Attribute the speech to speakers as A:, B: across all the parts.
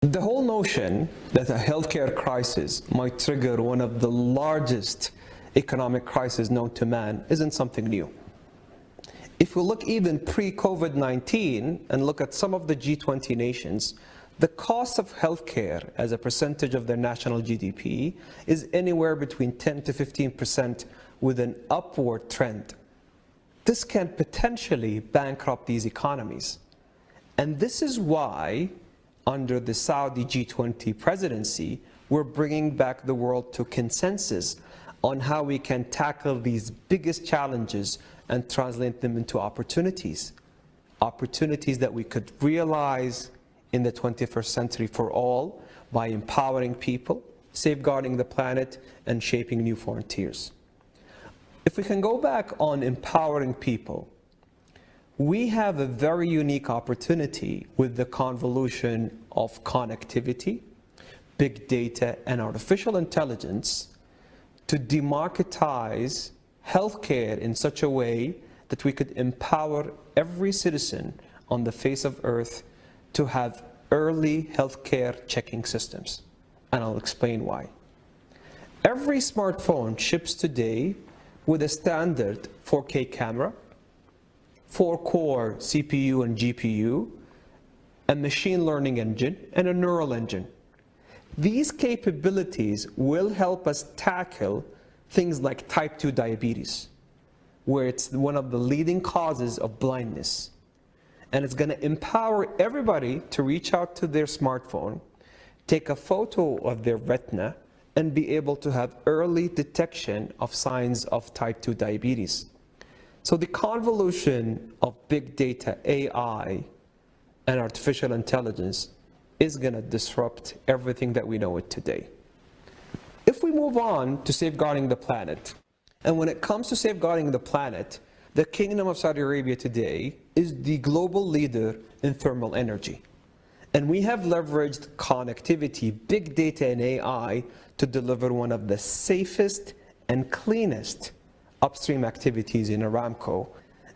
A: The whole notion that a healthcare crisis might trigger one of the largest economic crises known to man isn't something new. If we look even pre-COVID-19 and look at some of the G20 nations, the cost of healthcare as a percentage of their national GDP is anywhere between 10 to 15% with an upward trend. This can potentially bankrupt these economies. And this is why, under the Saudi G20 presidency, we're bringing back the world to consensus on how we can tackle these biggest challenges and translate them into opportunities. Opportunities that we could realize in the 21st century for all by empowering people, safeguarding the planet, and shaping new frontiers. If we can go back on empowering people, we have a very unique opportunity with the convolution of connectivity, big data, and artificial intelligence to democratize healthcare in such a way that we could empower every citizen on the face of Earth to have early healthcare checking systems. And I'll explain why. Every smartphone ships today with a standard 4K camera, 4-core CPU and GPU, a machine learning engine, and a neural engine. These capabilities will help us tackle things like type 2 diabetes, where it's one of the leading causes of blindness. And it's going to empower everybody to reach out to their smartphone, take a photo of their retina, and be able to have early detection of signs of type 2 diabetes. So the convolution of big data, AI, and artificial intelligence is going to disrupt everything that we know it today. If we move on to safeguarding the planet, and when it comes to safeguarding the planet, the Kingdom of Saudi Arabia today is the global leader in thermal energy. And we have leveraged connectivity, big data, and AI to deliver one of the safest and cleanest upstream activities in Aramco.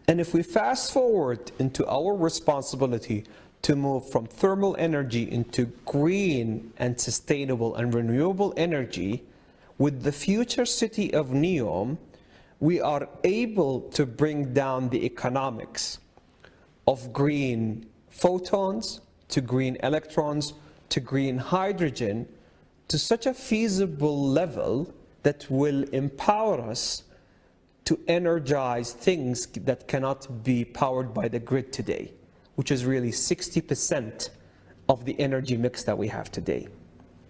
A: And if we fast forward into our responsibility to move from thermal energy into green and sustainable and renewable energy, with the future city of NEOM, we are able to bring down the economics of green photons to green electrons to green hydrogen to such a feasible level that will empower us to energize things that cannot be powered by the grid today, which is really 60% of the energy mix that we have today.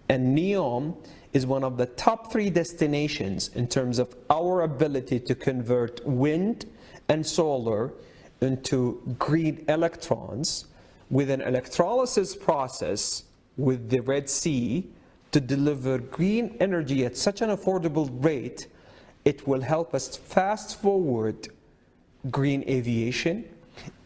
A: And NEOM is one of the top 3 destinations in terms of our ability to convert wind and solar into green electrons with an electrolysis process with the Red Sea to deliver green energy at such an affordable rate. It will help us fast forward green aviation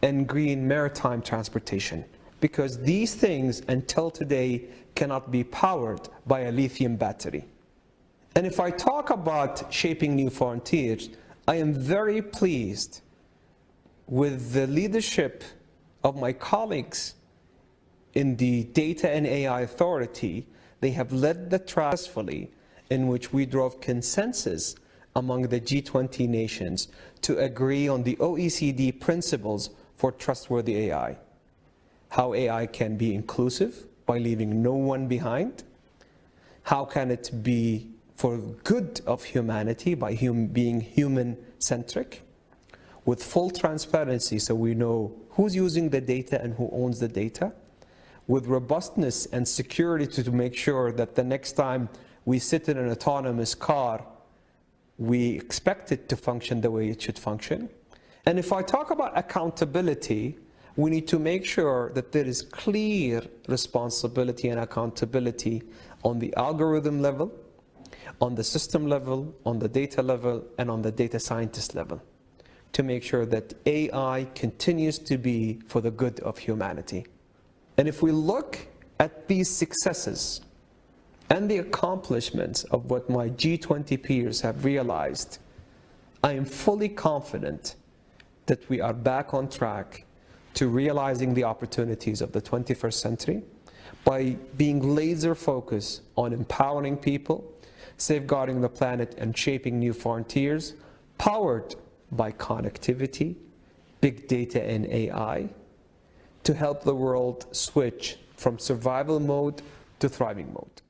A: and green maritime transportation, because these things until today cannot be powered by a lithium battery. And if I talk about shaping new frontiers, I am very pleased with the leadership of my colleagues in the Data and AI Authority. They have led the track successfully, in which we drove consensus among the G20 nations to agree on the OECD principles for trustworthy AI. How AI can be inclusive by leaving no one behind. How can it be for good of humanity by being human-centric, with full transparency so we know who's using the data and who owns the data, with robustness and security to make sure that the next time we sit in an autonomous car, we expect it to function the way it should function. And if I talk about accountability, we need to make sure that there is clear responsibility and accountability on the algorithm level, on the system level, on the data level, and on the data scientist level, to make sure that AI continues to be for the good of humanity. And if we look at these successes and the accomplishments of what my G20 peers have realized, I am fully confident that we are back on track to realizing the opportunities of the 21st century by being laser focused on empowering people, safeguarding the planet, and shaping new frontiers, powered by connectivity, big data, and AI, to help the world switch from survival mode to thriving mode.